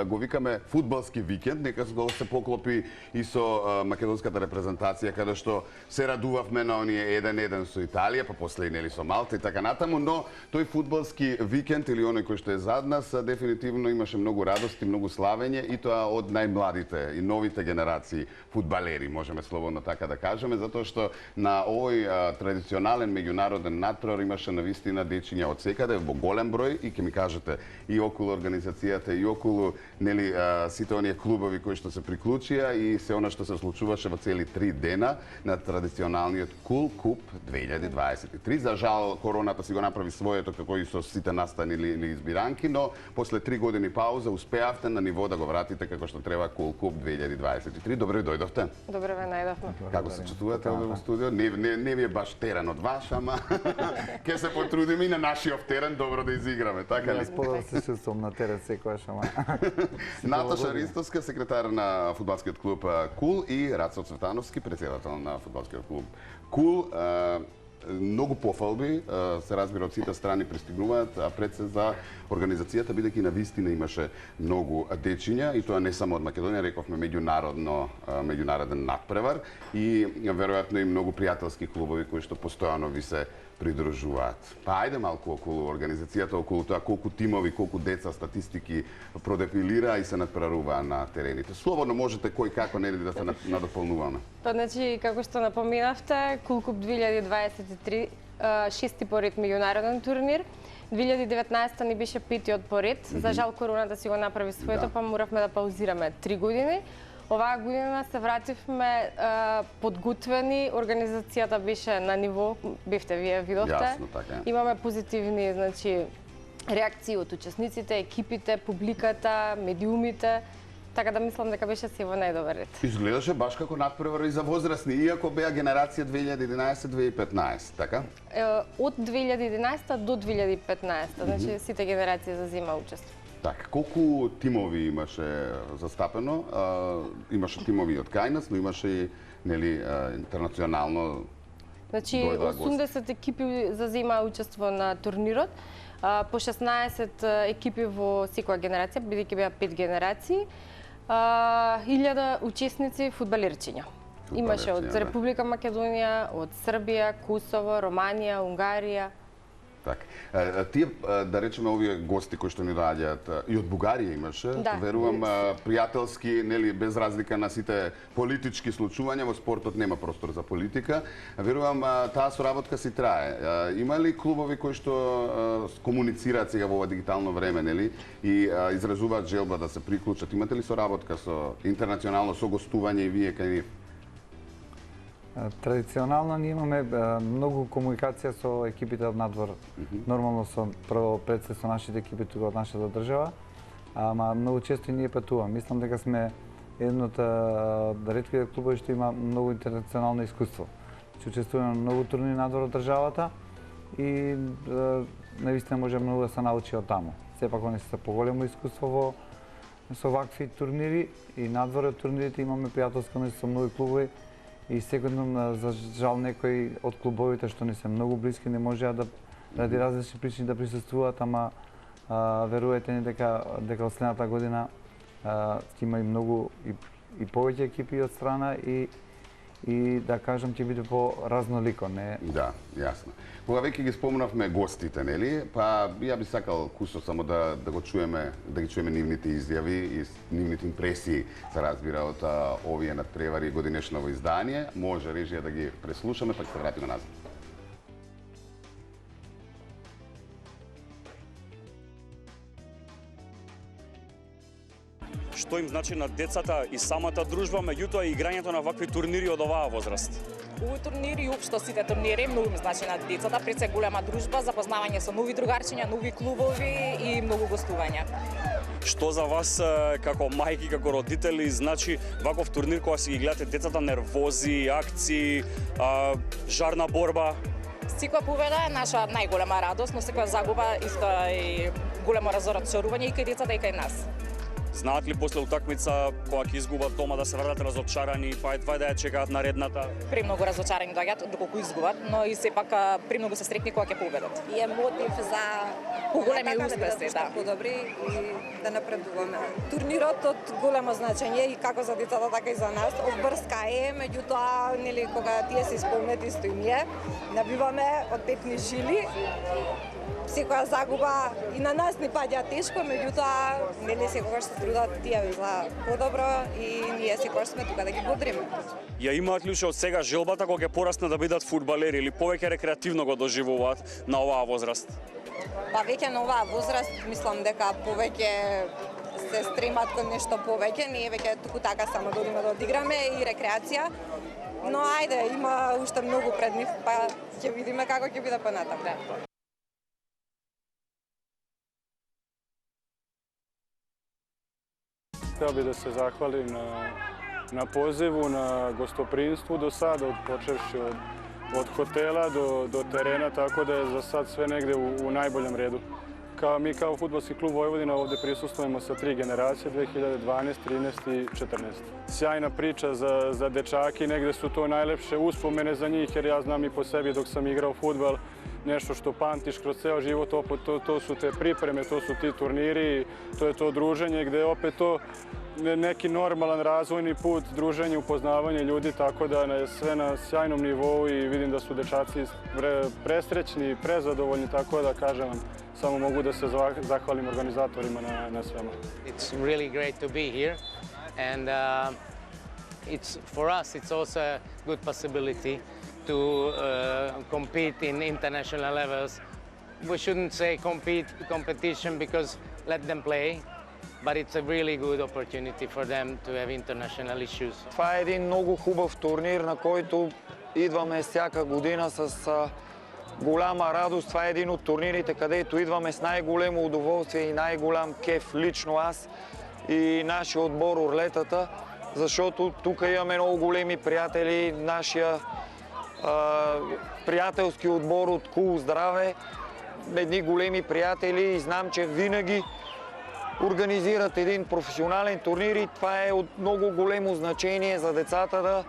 го викаме фудбалски викенд, нека го се поклопи и со македонската репрезентација, каде што се радувавме на оние 1-1 со Италија, па после нели со Малта и така натаму, но тој фудбалски викенд или оној кој што е зад нас, дефинитивно имаше многу радости, многу славење и тоа од најмладите и новите генерации фудбалери, можеме слободно така да кажеме, затоа што на овој традиционален меѓународен натпревар имаше навистина дечиња од секаде во голем број и ќе ми кажете и околу организацијата и околу нели сите оние клубови кои што се приклучија и се она што се случуваше во цели 3 дена на традиционалниот Кул Куп 2023. За жал короната си го направи своето како и со сите настани или избиранки, но после 3 години пауза успеавте на ниво да го вратите како што треба Кул Куп 2023. Добре ви дојдовте. Добре ве најдовме. Како се чувствувате овде во студио? Не ви е баш терен од ваш, ама ќе се потрудиме и на нашиот терен добро да изиграме, така ли? Јас подобро се чувствувам на терен секојаш, ама. Наташа Ристовска, секретар на фудбалскиот клуб Кул и Рацо Цветановски, претседател на фудбалскиот клуб Кул. Многу пофалби се разбира од сите страни пристигнуваат, а пред се за организацијата, бидејќи на вистина имаше многу дечиња и тоа не само од Македонија, рековме меѓународен натпревар и веројатно и многу пријателски клубови кои што постојано ви се придружуваат. Па ајде малку околу организацијата, околу тоа колку тимови, колку деца, статистики продепилира и се надпреварува на терените. Слободно можете кој како нели да се надополнуваме. Па значи како што напоминавте, Кул Куп 2023 шести поред меѓународен турнир. 2019 ни беше петиот поред. За жал короната си го направи своето, па моравме да паузираме 3 години. Оваа година се вративме подготвени, организацијата беше на ниво, бевте вие видовте. Јасно, така е. Имаме позитивни, значи, реакции од учесниците, екипите, публиката, медиумите. Така да мислам дека беше се во најдобар ред. Изгледаше баш како натпревар и за возрастни, иако беа генерација 2011-2015, така? Од 2011 до 2015, значи сите генерации зазема учество. Така, колку тимови имаше застапено? Имаше тимови од кај нас, но имаше и нели интернационално. Значи 80 екипи зазема учество на турнирот. По 16 екипи во секоја генерација, бидејќи беа 5 генерации. 1000 учесници фудбалерчиња. Имаше од Република Македонија, од Србија, Косово, Романија, Унгарија. Така. Тие, да речеме, овие гости кои што ни доаѓаат, и од Бугарија имаше, верувам, пријателски, нели, без разлика на сите политички случувања, во спортот нема простор за политика. Верувам, таа соработка си трае. Има ли клубови кои што комуницираат сега во ова дигитално време, нели, и изразуваат желба да се приклучат? Имате ли соработка со интернационално, со гостување и вие кај нив? Традиционално ние имаме многу комуникација со екипите од надвор. Нормално прво пред се со нашите екипи тука од нашата држава, ама многу често и ние патуваме. Мислам дека сме еден од ретките клубови што има многу интернационално искуство. Че учествуваме на многу турнири надвор од државата и навистина може многу да се научи од таму. Сепак они се поголемо искуство со вакви турнири и надвор од турнирите имаме пријателски односи со многу клубови. И секојдневно, за жал, некои од клубовите што не се многу блиски не можеа да ради различни причини да присуствуваат, ама верувајте ни дека од следната година ќе има и многу и повеќе екипи од страна и да кажам ќе биде по-разнолико, не? Да, јасно. Кога веќе ги спомнавме гостите, нели? Па ја би сакал кусо само да ги чуеме нивните изјави и нивните импресии, се разбира, од овие надпревари годинешново издание. Може режија да ги преслушаме, па ќе се вратиме назад. Што им значи на децата и самата дружба, меѓутоа и играњето на вакви турнири од оваа возраст? Овој турнир и општо сите турнири многу им значи на децата, пред се голема дружба, запознавање со нови другарчиња, нови клубови и многу гостувања. Што за вас како мајки, како родители значи ваков турнир кога си ги гледате децата, нервози, акции, жарна борба? Секоја победа е наша најголема радост, но секоја загуба исто е големо разочарување и кај децата и кај нас. Знаат ли после утакмица кога ќе изгубат дома да се вратат разочарани, па едва да ја чекаат наредната? Премногу разочарани доаѓаат доколку изгубат, но и сепак премногу се среќни кога ќе победат. И е мотив за Поголеми така успеси, да. Подобри и да напредуваме. Турнирот од големо значење и како за децата така и за нас. Обврска е, меѓутоа нели кога тие се исполнети исто и ние, набиваме од тепни жили. Секоја загуба и на нас ни паѓа тешко, меѓутоа нели секогаш се трудат тие за подобро и ние секогаш сме тука да ги бодриме. Ја имаат ли уште од сега желбата кога ќе пораснат да бидат фудбалери или повеќе рекреативно го доживуваат на оваа возраст? Па веќе на оваа возраст мислам дека повеќе се стремат кон нешто повеќе, ние веќе туку така само да одиме да одиграме и рекреација. Но ајде, има уште многу пред нив, па ќе видиме како ќе биде понатаму. Hteo bih da se zahvalim na pozivu, na gostoprinstvu do sada, počevši od hotela do terena, tako da je za sad sve negde u najboljem redu. Mi kao Fudbalski klub Vojvodina ovde prisustvujemo sa 3 generacije, 2012, 13 i 14. Sjajna priča za dečaki, negde su to najlepše uspomene za njih, jer ja znam i po sebi dok sam igrao fudbal, nešto što pamtiš kroz ceo život, to su te pripreme, to su ti turniri, to je to druženje gde je opet to neki normalan razvojni put, druženje, upoznavanje ljudi, tako da je sve na sjajnom nivou i vidim da su dečaci presrećni, prezadovoljni, tako da kažem vam, samo mogu da se zahvalim organizatorima na svema. It's really great to be here, and for us it's also a good possibility to compete in international levels. We shouldn't say competition because let them play, but it's a really good opportunity for them to have international issues. Това е един много хубав турнир, на който идваме всяка година с голяма радост. Това е един от турнирите, където идваме с най-големо удоволствие и най-голям кеф, лично аз и нашия отбор Орлетата, защото тук имаме много големи приятели, нашия приятелски отбор от Кул Здраве, едни големи приятели и знам, че винаги организират един професионален турнир и това е от много големо значение за децата да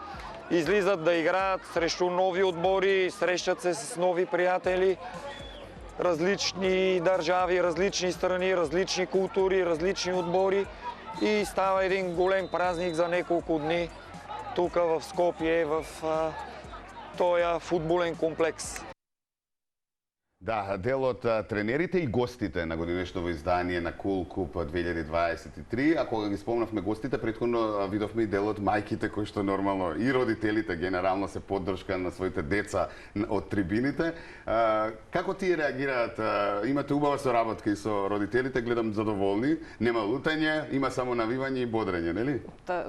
излизат да играят срещу нови отбори, срещат се с нови приятели, различни държави, различни страни, различни култури, различни отбори и става един голем празник за няколко дни тук в Скопие, в този футболен комплекс. Да, дел од тренерите и гостите на годинешното издание на Кул Куп 2023, а кога ги спомнавме гостите, претходно видовме и дел од мајките кои што нормално и родителите генерално се поддршка на своите деца од трибините. Како тие реагираат? Имате убава соработка и со родителите, гледам задоволни, нема лутање, има само навивање и бодрење, нели?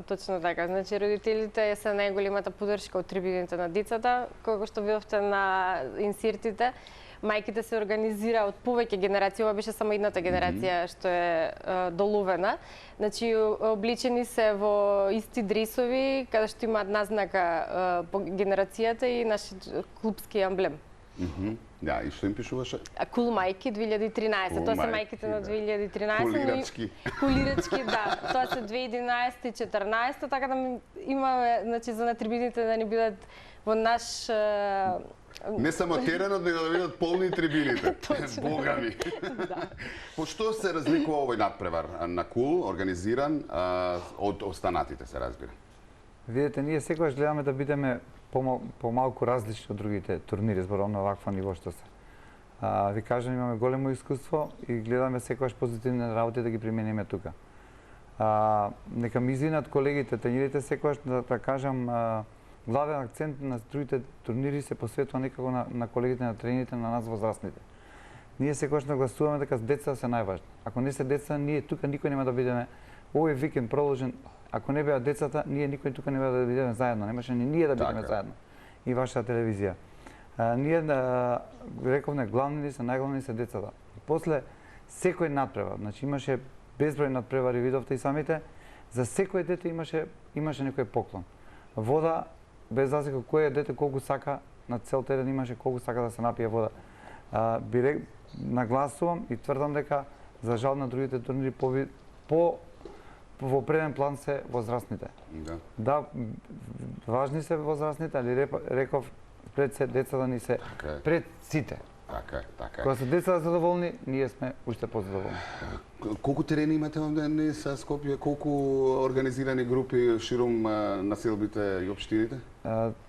Точно така. Значи родителите се најголемата поддршка од трибините на децата, кога што видовте на инсертите. Мајките се организира од повеќе генерации, ова беше само едната генерација што е доловена. Значи, обличени се во исти дресови, каде што имаат назнака по генерацијата и нашиот клубски емблем. Да, и што им пишуваше? Кул мајки 2013. Тоа се мајките на 2013. Кулирачки. Кулирачки, да. Тоа се 2011 и 2014, така да имаме, значи, за на трибините да не бидат во наш Не само теренот, него да видат полни трибините. Бога ми. По што се разликува овој надпревар на Кул, организиран од останатите, се разбира? Видете, ние секогаш гледаме да бидеме помалку различни од другите турнири, зборувам на вакво ниво што се. Ви кажам, имаме големо искуство и гледаме секогаш позитивни работи да ги примениме тука. Нека ми извинат колегите, тренерите, секогаш да кажам, главен акцент на другите турнири се посветува некако на колегите на тренерите, на нас возрастните. Ние секогаш нагласуваме дека децата се најважни. Ако не се деца, ние тука никој нема да бидеме овој викенд продолжен. Ако не беа децата, ние никој тука нема да бидеме заедно. Немаше ни ние да бидеме заедно. И вашата телевизија. Ние рековме главни се, најглавни се децата. И после секој надпревар, значи имаше безброј надпревари, видовте и самите, за секој дете имаше некој поклон. Вода, без разлика кој дете колку сака, на цел терен имаше колку сака да се напие вода. Нагласувам и тврдам дека за жал на другите турнири во преден план се возрастните. Да. Да, важни се возрастните, али реков пред се децата ни се Така е. пред сите. Така е, така е. Кога се децата задоволни, ние сме уште позадоволни. Колку терени имате овде со Скопје? Колку организирани групи широм населбите и општините?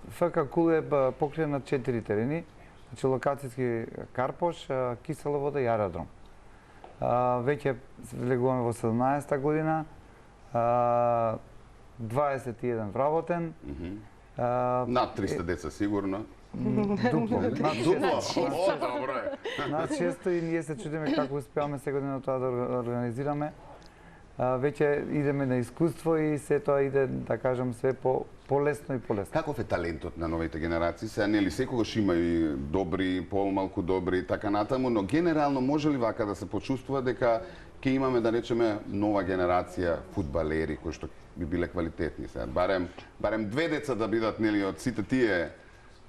ФК Кул е покриен на 4 терени, значи локацијски Карпош, Кисела вода и аеродром. Веќе влегуваме во 17-та година, 21 вработен. Над 300 деца сигурно. Дупло. Дупло? О, добро е. Над 600 и ние се чудиме како успеаме секој ден тоа да организираме. Веќе идеме на искуство и се тоа иде, да кажам, све полесно и полесно. Каков е талентот на новите генерации? Сега нели секогаш има и добри, помалку добри и така натаму, но генерално може ли вака да се почувствува дека ќе имаме, да речеме, нова генерација фудбалери кои што би биле квалитетни сега? Барем две деца да бидат нели од сите тие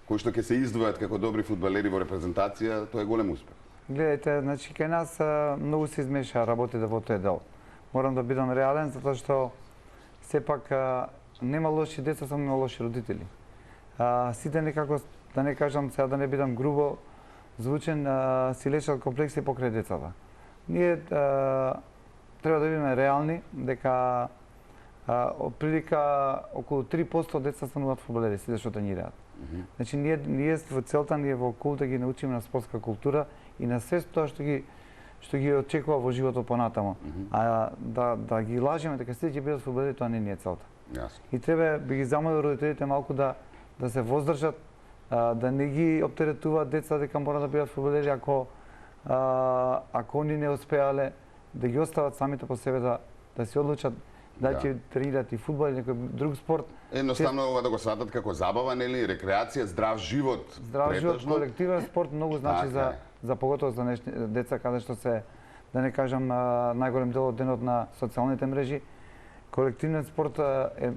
кои што ќе се издвојат како добри фудбалери во репрезентација, тоа е голем успех. Гледайте, значи кај нас многу се измеша работите во тој дел. Морам да бидам реален затоа што сепак нема лоши деца, само има лоши родители. Сите некако, да не кажам сега, да не бидам грубо звучен, си лечат комплекси покрај децата. Ние треба да бидеме реални дека прилика околу 3% деца стануваат фудбалери, сите што тренираат. Значи ние во целта ни е во Кул да ги научиме на спортска култура и на све тоа што ги очекува во животот понатаму. А да ги лажеме дека сите ќе бидат фудбалери, тоа не ни е целта. Јасно. И треба би ги замолил родителите малку да се воздржат, да не ги оптеретуваат деца дека мора да бидат фудбалери ако они не успеале, да ги остават самите по себе да се одлучат да ќе тренираат и фудбал или некој друг спорт. Едноставно ова да го сватат како забава, нели, рекреација, здрав живот. Здрав живот, колективен спорт многу значи за поготово за деца каде што се, да не кажам, најголем дел од денот на социјалните мрежи. Колективниот спорт е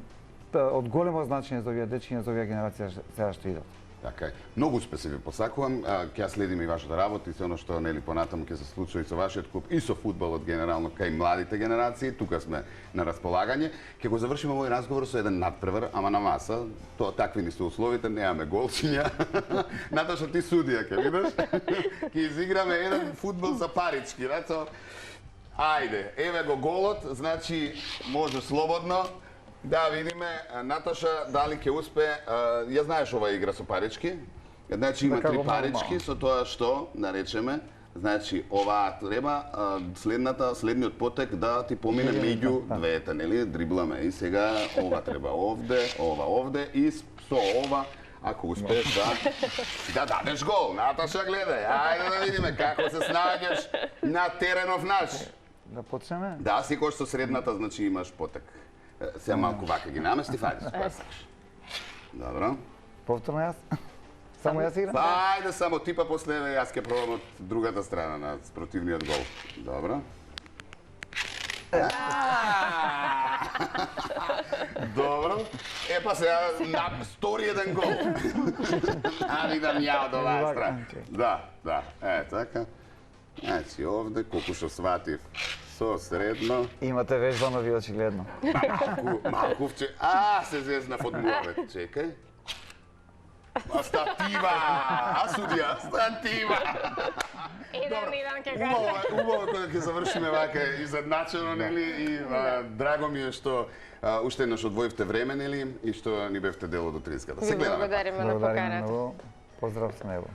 од големо значење за овие дечиња, за овие генерација сега што идат. Така е. Многу успеси ви посакувам. Ќе следиме и вашата работа и се она што нели понатаму ќе се случи и со вашиот клуб и со фудбалот генерално кај младите генерации. Тука сме на располагање. Ќе го завршиме овој разговор со еден надпревар, ама на маса. Тоа такви ни се условите, немаме голчиња. Наташа, ти судија ќе видиш. Ќе изиграме еден фудбал за парички, рацо. Ајде, еве го голот, значи може слободно. Да, видиме, Наташа, дали ќе успе, ја знаеш оваа игра со парички. Значи има 3 парички со тоа што наречеме, значи оваа треба следниот потек да ти помине меѓу двете, нели? Дрибламе и сега ова треба овде, ова овде и со ова ако успееш да дадеш гол. Наташа, гледај, ајде да видиме како се снаѓаш на теренов наш. Да почнеме? Да, секој што средната, значи имаш потек. Сега малку вака ги намести, фајде се. Добро. Повторно јас? Само јас играм? Ајде, само ти па после јас ќе пробам од другата страна на спротивниот гол. Добро. Добро. Епа сега стори еден гол. Видам ја од оваа страна. Да. Така. Значи овде, колку што сватив, со средно. Имате вежбано ви очигледно. Малкувче. Се зезна под муавет. Чекај. Статива! Судија, статива! Еден ќе кажа. Убаво кога ќе завршиме вака изедначено, нели, и драго ми е што уште еднаш одвоивте време, нели, и што ни бевте дел од утринската. Се гледаме. Благодариме на поканата. Поздрав со него.